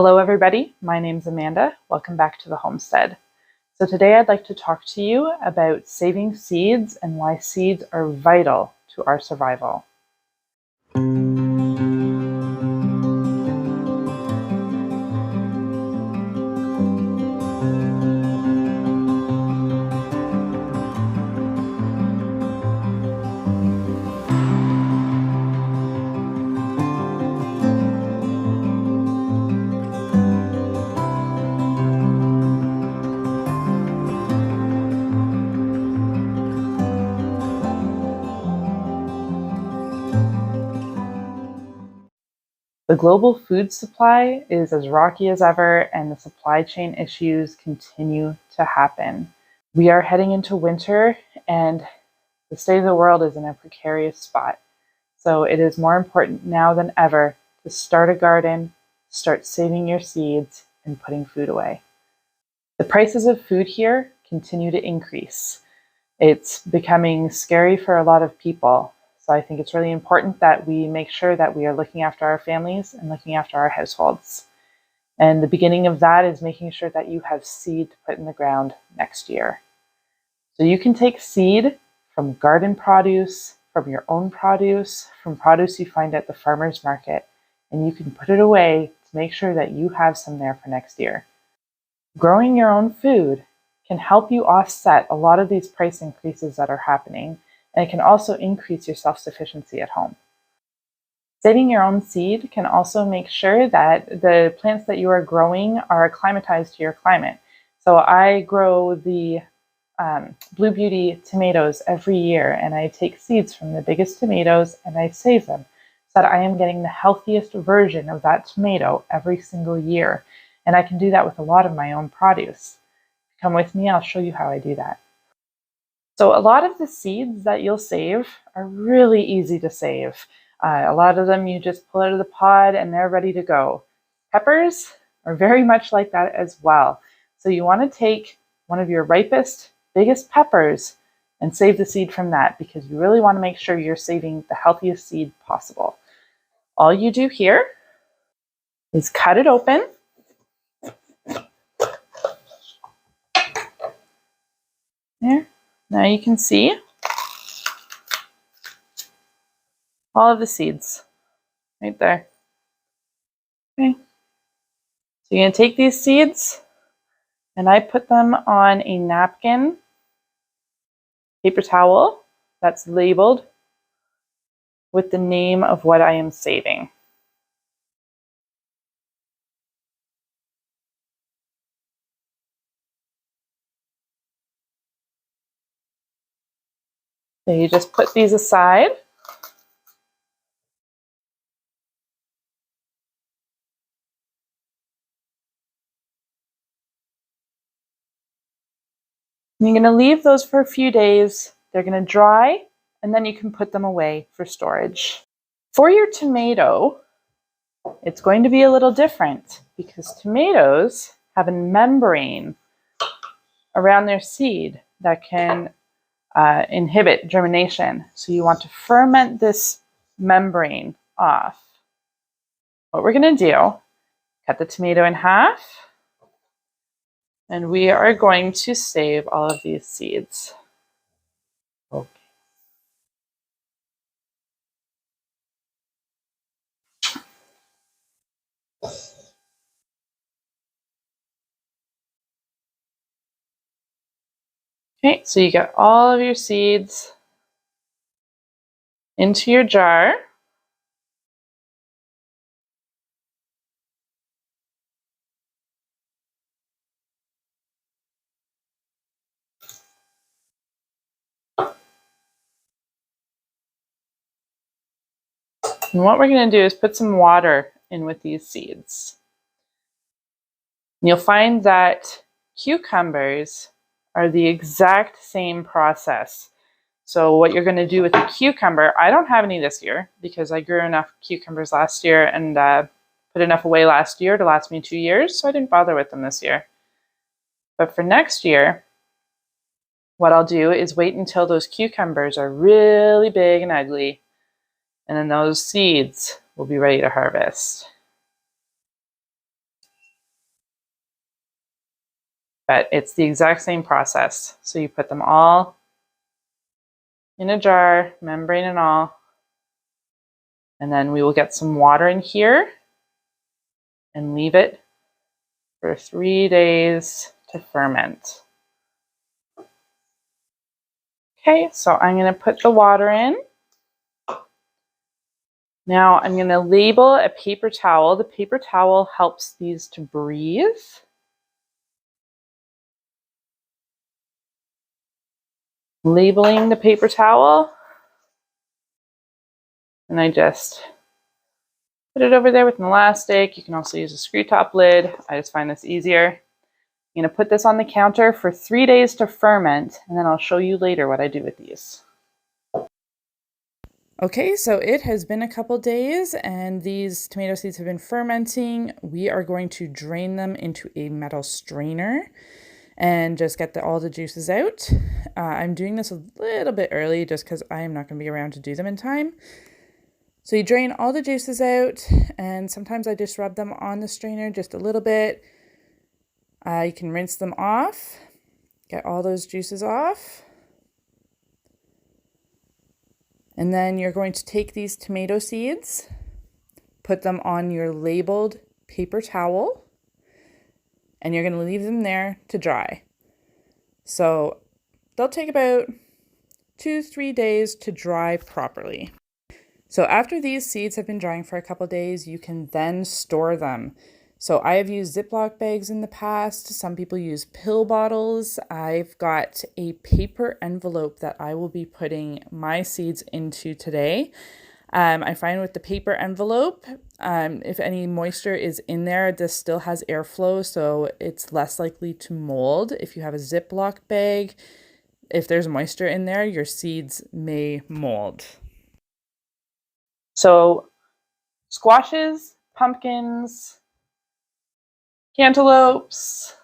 Hello everybody, my name's Amanda. Welcome back to the homestead. So today I'd like to talk to you about saving seeds and why seeds are vital to our survival. The global food supply is as rocky as ever, and the supply chain issues continue to happen. We are heading into winter, and the state of the world is in a precarious spot. So it is more important now than ever to start a garden, start saving your seeds, and putting food away. The prices of food here continue to increase. It's becoming scary for a lot of people. So I think it's really important that we make sure that we are looking after our families and looking after our households. And the beginning of that is making sure that you have seed to put in the ground next year. So you can take seed from garden produce, from your own produce, from produce you find at the farmer's market, and you can put it away to make sure that you have some there for next year. Growing your own food can help you offset a lot of these price increases that are happening, and it can also increase your self-sufficiency at home. Saving your own seed can also make sure that the plants that you are growing are acclimatized to your climate. So I grow the Blue Beauty tomatoes every year, and I take seeds from the biggest tomatoes and I save them so that I am getting the healthiest version of that tomato every single year. And I can do that with a lot of my own produce. Come with me, I'll show you how I do that. So a lot of the seeds that you'll save are really easy to save. A lot of them you just pull out of the pod and they're ready to go. Peppers are very much like that as well. So you want to take one of your ripest, biggest peppers and save the seed from that, because you really want to make sure you're saving the healthiest seed possible. All you do here is cut it open. There. Now you can see all of the seeds right there. Okay. So you're going to take these seeds and I put them on a napkin, paper towel that's labeled with the name of what I am saving. So you just put these aside. You're going to leave those for a few days. They're going to dry, and then you can put them away for storage. For your tomato, it's going to be a little different because tomatoes have a membrane around their seed that can inhibit germination. So you want to ferment this membrane off. What we're going to do, cut the tomato in half, and we are going to save all of these seeds. Okay. Okay, so you get all of your seeds into your jar. And what we're going to do is put some water in with these seeds. And you'll find that cucumbers are the exact same process. So what you're going to do with a cucumber, I don't have any this year because I grew enough cucumbers last year and put enough away last year to last me 2 years, so I didn't bother with them this year. But for next year, what I'll do is wait until those cucumbers are really big and ugly, and then those seeds will be ready to harvest. But it's the exact same process. So you put them all in a jar, membrane and all, and then we will get some water in here and leave it for 3 days to ferment. Okay, so I'm going to put the water in. Now I'm going to label a paper towel. The paper towel helps these to breathe. Labeling the paper towel. And I just put it over there with an elastic. You can also use a screw top lid. I just find this easier. I'm going to put this on the counter for 3 days to ferment, and then I'll show you later what I do with these. Okay, so it has been a couple days and these tomato seeds have been fermenting. We are going to drain them into a metal strainer and just get all the juices out. I'm doing this a little bit early just because I am not going to be around to do them in time. So you drain all the juices out, and sometimes I just rub them on the strainer just a little bit. You can rinse them off, get all those juices off. And then you're going to take these tomato seeds, put them on your labeled paper towel, and you're going to leave them there to dry. So they'll take about 2-3 days to dry properly. So after these seeds have been drying for a couple days, you can then store them. So I have used Ziploc bags in the past. Some people use pill bottles. I've got a paper envelope that I will be putting my seeds into today. I find with the paper envelope, if any moisture is in there, this still has airflow, so it's less likely to mold. If you have a Ziploc bag, if there's moisture in there, your seeds may mold. So squashes, pumpkins, cantaloupes,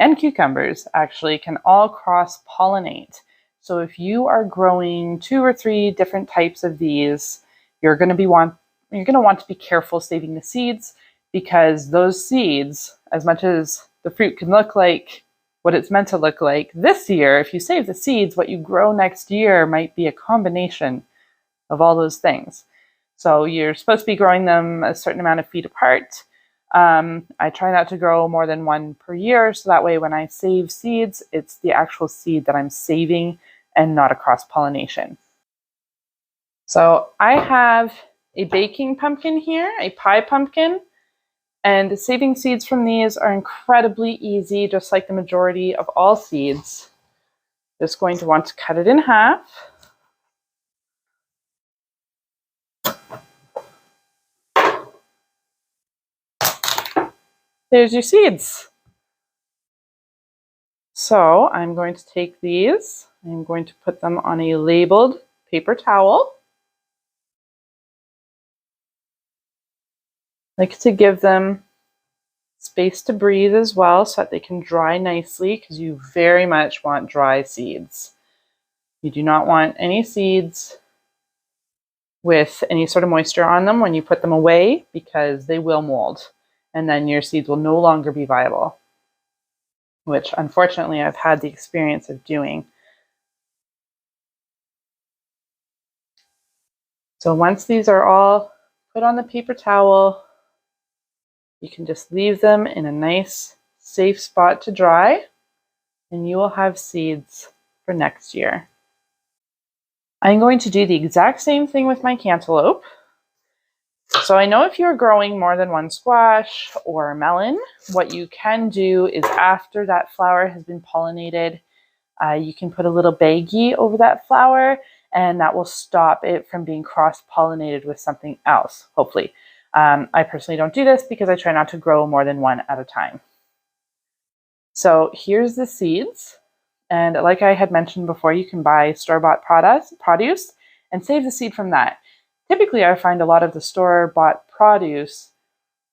and cucumbers actually can all cross-pollinate. So if you are growing 2 or 3 different types of these, you're going to want to be careful saving the seeds, because those seeds, as much as the fruit can look like what it's meant to look like this year, if you save the seeds, what you grow next year might be a combination of all those things. So you're supposed to be growing them a certain amount of feet apart. I try not to grow more than 1 per year, so that way when I save seeds, it's the actual seed that I'm saving and not a cross-pollination. So I have a baking pumpkin here, a pie pumpkin, and saving seeds from these are incredibly easy, just like the majority of all seeds. Just going to want to cut it in half. There's your seeds. So I'm going to take these, I'm going to put them on a labeled paper towel. I like to give them space to breathe as well so that they can dry nicely, because you very much want dry seeds. You do not want any seeds with any sort of moisture on them when you put them away, because they will mold and then your seeds will no longer be viable, which unfortunately I've had the experience of doing. So once these are all put on the paper towel, you can just leave them in a nice, safe spot to dry, and you will have seeds for next year. I'm going to do the exact same thing with my cantaloupe. So I know if you're growing more than 1 squash or melon, what you can do is after that flower has been pollinated, you can put a little baggie over that flower, and that will stop it from being cross-pollinated with something else, hopefully. I personally don't do this because I try not to grow more than 1 at a time. So here's the seeds. And like I had mentioned before, you can buy store-bought produce and save the seed from that. Typically, I find a lot of the store-bought produce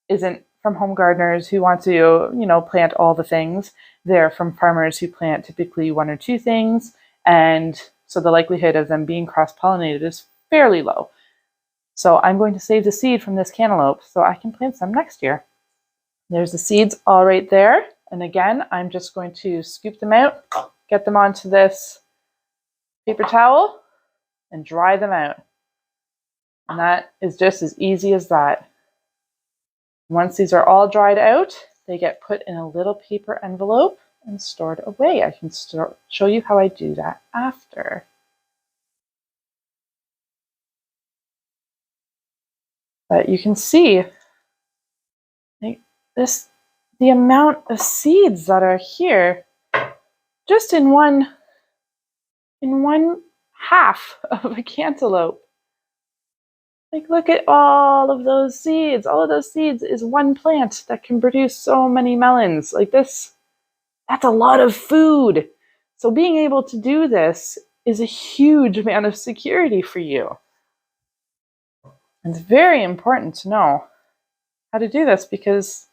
isn't from home gardeners who want to, plant all the things. They're from farmers who plant typically 1 or 2 things, and so the likelihood of them being cross-pollinated is fairly low. So I'm going to save the seed from this cantaloupe so I can plant some next year. There's the seeds all right there, And again, I'm just going to scoop them out, get them onto this paper towel, and dry them out. And that is just as easy as that. Once these are all dried out, they get put in a little paper envelope and stored away. I can show you how I do that after. But you can see the amount of seeds that are here just in one half of a cantaloupe. Like, look at all of those seeds. All of those seeds is one plant that can produce so many melons. Like this, that's a lot of food. So being able to do this is a huge amount of security for you. It's very important to know how to do this because,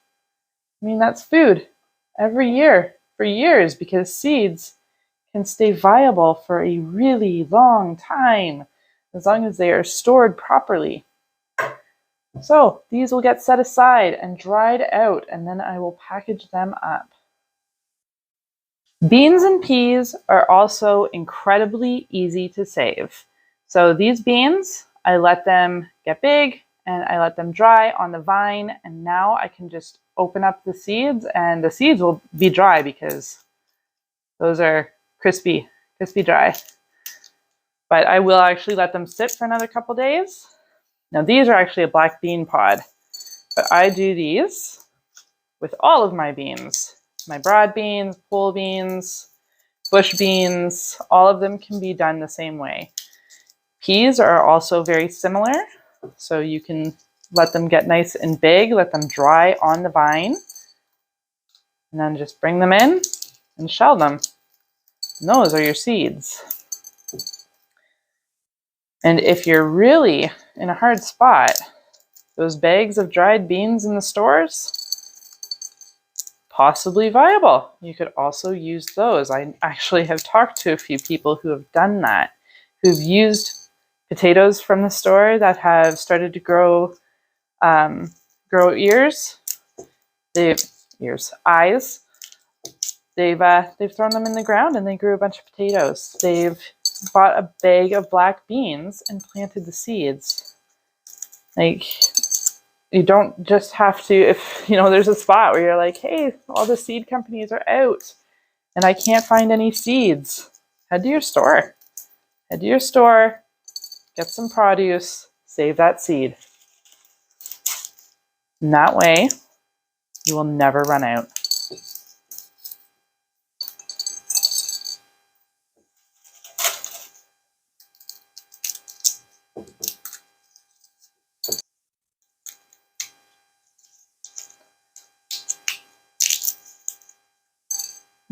I mean, that's food every year for years, because seeds can stay viable for a really long time as long as they are stored properly. So these will get set aside and dried out, and then I will package them up. Beans and peas are also incredibly easy to save. So these beans, I let them get big and I let them dry on the vine, and now I can just open up the seeds, and the seeds will be dry because those are crispy dry. But I will actually let them sit for another couple days. Now these are actually a black bean pod, but I do these with all of my beans. My broad beans, pole beans, bush beans, all of them can be done the same way. Peas are also very similar, so you can let them get nice and big, let them dry on the vine, and then just bring them in and shell them. And those are your seeds. And if you're really in a hard spot, those bags of dried beans in the stores, possibly viable. You could also use those. I actually have talked to a few people who have done that, who've used potatoes from the store that have started to grow eyes. They've thrown them in the ground and they grew a bunch of potatoes. They've bought a bag of black beans and planted the seeds. Like, you don't just have to, if there's a spot where you're like, hey, all the seed companies are out and I can't find any seeds, head to your store. Head to your store, get some produce, save that seed. And that way, you will never run out.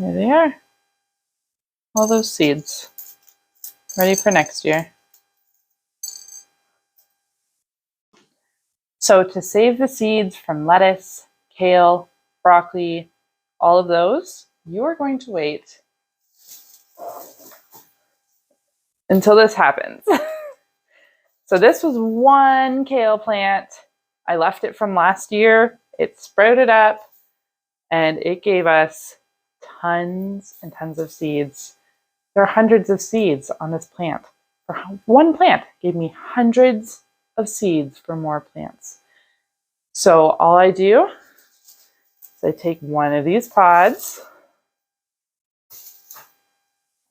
There they are. All those seeds. Ready for next year. So to save the seeds from lettuce, kale, broccoli, all of those, you are going to wait until this happens. So this was one kale plant. I left it from last year. It sprouted up and it gave us tons and tons of seeds. There are hundreds of seeds on this plant. One plant gave me hundreds of seeds for more plants. So all I do is I take one of these pods,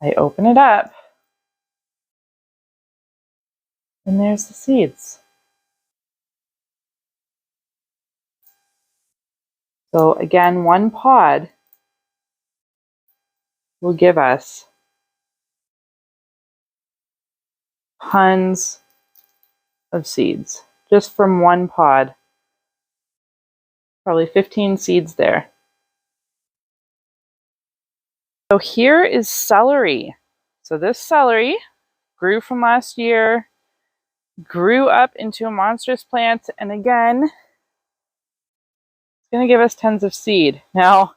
I open it up, and there's the seeds. So again, one pod will give us tons of seeds just from one pod. Probably 15 seeds there. So here is celery. So this celery grew from last year, grew up into a monstrous plant, and again, it's going to give us tons of seed. Now,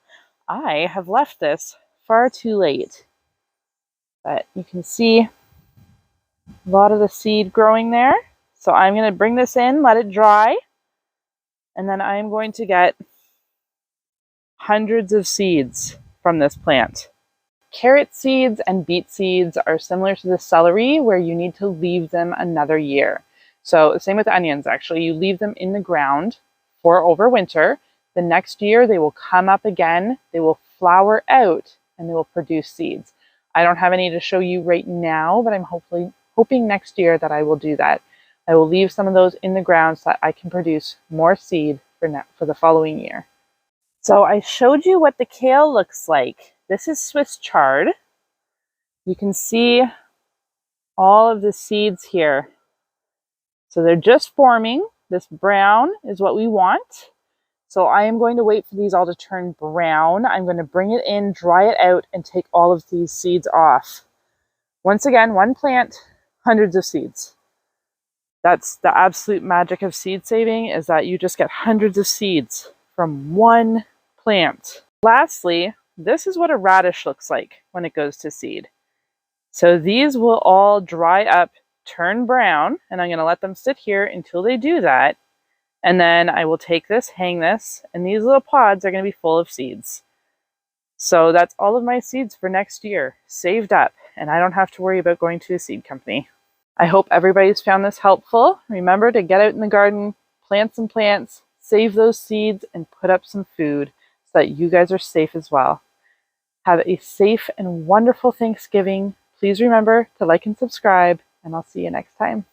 I have left this far too late, but you can see a lot of the seed growing there. So I'm going to bring this in, let it dry, and then I'm going to get hundreds of seeds from this plant. Carrot seeds and beet seeds are similar to the celery, where you need to leave them another year. So same with onions, actually. You leave them in the ground for over winter. The next year they will come up again, they will flower out, and they will produce seeds. I don't have any to show you right now, but I'm hoping next year that I will do that. I will leave some of those in the ground so that I can produce more seed for the following year. So I showed you what the kale looks like. This is Swiss chard. You can see all of the seeds here. So they're just forming. This brown is what we want. So I am going to wait for these all to turn brown. I'm going to bring it in, dry it out, and take all of these seeds off. Once again, one plant, hundreds of seeds. That's the absolute magic of seed saving, is that you just get hundreds of seeds from one plant. Lastly, this is what a radish looks like when it goes to seed. So these will all dry up, turn brown, and I'm going to let them sit here until they do that. And then I will take this, hang this, and these little pods are going to be full of seeds. So that's all of my seeds for next year, saved up, and I don't have to worry about going to a seed company. I hope everybody's found this helpful. Remember to get out in the garden, plant some plants, save those seeds, and put up some food so that you guys are safe as well. Have a safe and wonderful Thanksgiving. Please remember to like and subscribe, and I'll see you next time.